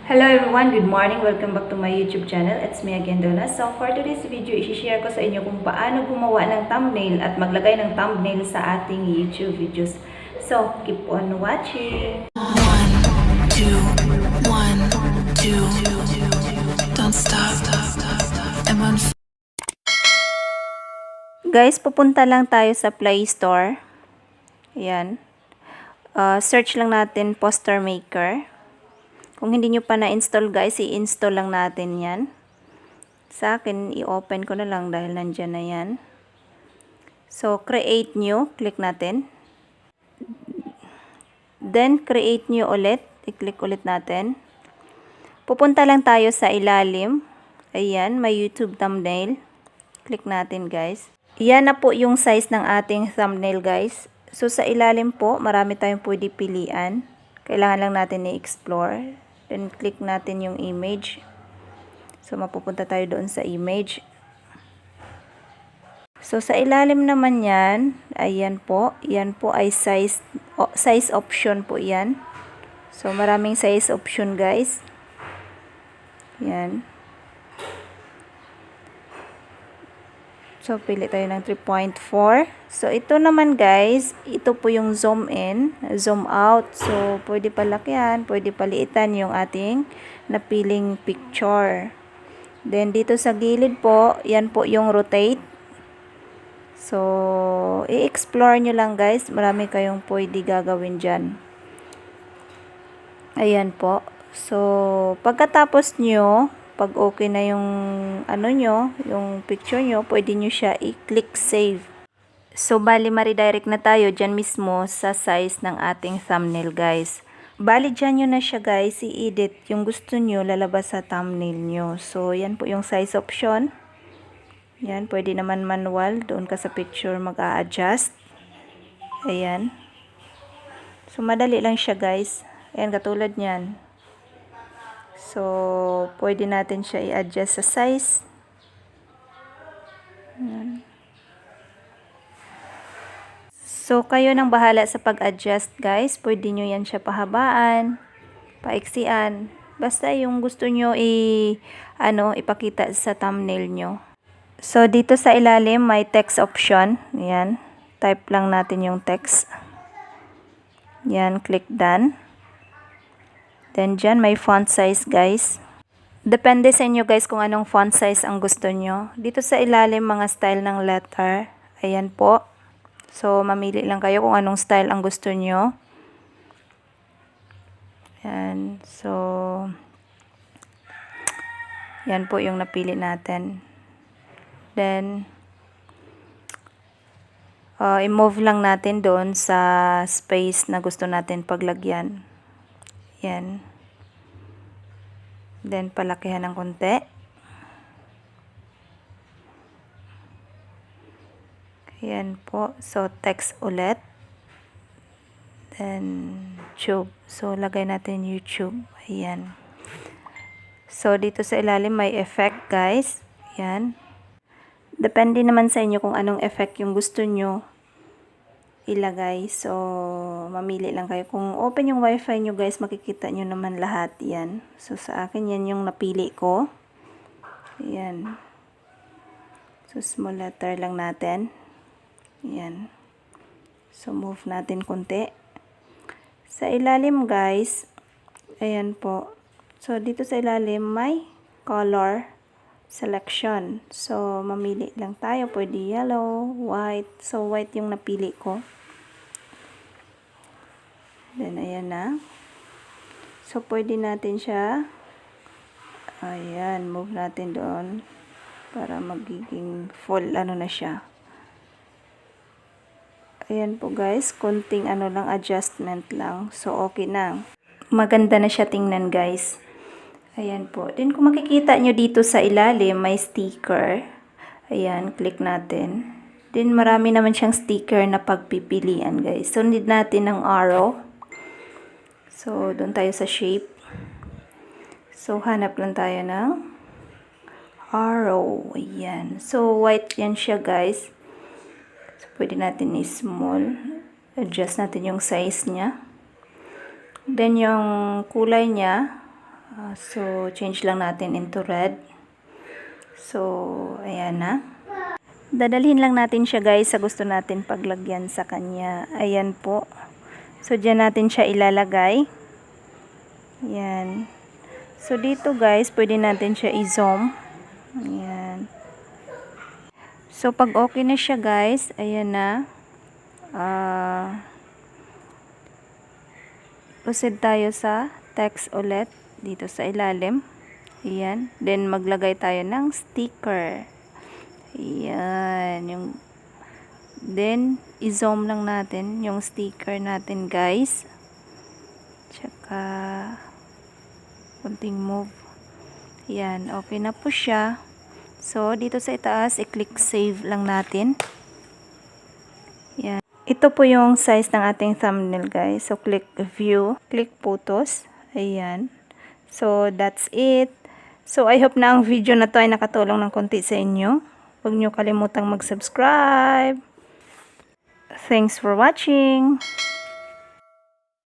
Hello everyone, good morning. Welcome back to my YouTube channel. It's me again, Dona. So for today's video, i-share ko sa inyo kung paano gumawa ng thumbnail at maglagay ng thumbnail sa ating YouTube videos. So, keep on watching. One, two, one, two. Don't stop. I'm on. Guys, pupunta lang tayo sa Play Store. Ayan. Search lang natin Poster Maker. Kung hindi nyo pa na-install guys, i-install lang natin yan. Sa akin, i-open ko na lang dahil nandyan na yan. So, create new. Click natin. Then, create new ulit. I-click ulit natin. Pupunta lang tayo sa ilalim. Ayan, may YouTube thumbnail. Click natin guys. Yan na po yung size ng ating thumbnail guys. So, sa ilalim po, marami tayong pwede pilian. Kailangan lang natin i-explore. Then, click natin yung image. So, mapupunta tayo doon sa image. So, sa ilalim naman yan, ayan po. Yan po ay size option po yan. So, maraming size option guys. Yan. So, pili tayo ng 3.4. So, ito naman guys, ito po yung zoom in, zoom out. So, pwede palakihan, pwede paliitan yung ating napiling picture. Then, dito sa gilid po, yan po yung rotate. So, i-explore nyo lang guys. Marami kayong pwede gagawin dyan. Ayan po. So, pagkatapos nyo, pag okay na yung ano nyo, yung picture nyo, pwede nyo siya i-click save. So, bali maridirect na tayo dyan mismo sa size ng ating thumbnail guys. Bali dyan nyo na siya guys, i-edit yung gusto nyo lalabas sa thumbnail nyo. So, yan po yung size option. Yan, pwede naman manual. Doon ka sa picture mag-a-adjust. Ayan. So, madali lang siya guys. Ayan, katulad nyan. So, pwede natin siya i-adjust sa size. Ayan. So, kayo nang bahala sa pag-adjust guys. Pwede nyo yan siya pahabaan, paiksian. Basta yung gusto nyo ipakita sa thumbnail nyo. So, dito sa ilalim may text option. Ayan. Type lang natin yung text. Yan, click done. Then, dyan may font size guys. Depende sa inyo guys kung anong font size ang gusto nyo. Dito sa ilalim mga style ng letter. Ayan po. So, mamili lang kayo kung anong style ang gusto nyo. Ayan. So, yan po yung napili natin. Then, i-move lang natin doon sa space na gusto natin paglagyan. Yan. Then, palakihan ng konti. Yan po. So, text ulit. Then, YouTube. So, lagay natin YouTube. Ayan. So, dito sa ilalim may effect, guys. Yan. Depende naman sa inyo kung anong effect yung gusto nyo ilagay. So, mamili lang kayo. Kung open yung wifi nyo guys, makikita nyo naman lahat yan. So, sa akin yan yung napili ko. Yan. So, small letter lang natin. Yan. So, move natin konti. Sa ilalim guys, ayan po. So, dito sa ilalim may color selection. So, mamili lang tayo. Pwede yellow, white. So, white yung napili ko. Then, ayan na. So, pwede natin siya. Ayan, move natin doon. Para magiging full, na siya. Ayan po guys, konting lang, adjustment lang. So, okay na. Maganda na siya tingnan guys. Ayan po. Then, kung makikita nyo dito sa ilalim, may sticker. Ayan, click natin. Then, marami naman siyang sticker na pagpipilian guys. So, need natin ng arrow. So, doon tayo sa shape. So, hanap lang tayo ng arrow. Ayan. So, white yan siya guys. So, pwede natin i-small. Adjust natin yung size niya. Then, yung kulay niya, So, change lang natin into red. So, ayan na. Dadalhin lang natin siya guys sa gusto natin paglagyan sa kanya. Ayan po. So, dyan natin siya ilalagay. Ayan. So, dito guys, pwede natin siya i-zoom. Ayan. So, pag okay na siya guys, ayan na. Proceed tayo sa text ulit. Dito sa ilalim. Ayan. Then, maglagay tayo ng sticker. Ayan. Then, i-zoom lang natin yung sticker natin guys. Tsaka, kunting move. Ayan. Okay na po siya. So, dito sa itaas, i-click save lang natin. Ayan. Ito po yung size ng ating thumbnail guys. So, click view. Click photos. Ayan. So, that's it. So, I hope na ang video na to ay nakatulong ng konti sa inyo. Huwag nyo kalimutang mag-subscribe. Thanks for watching.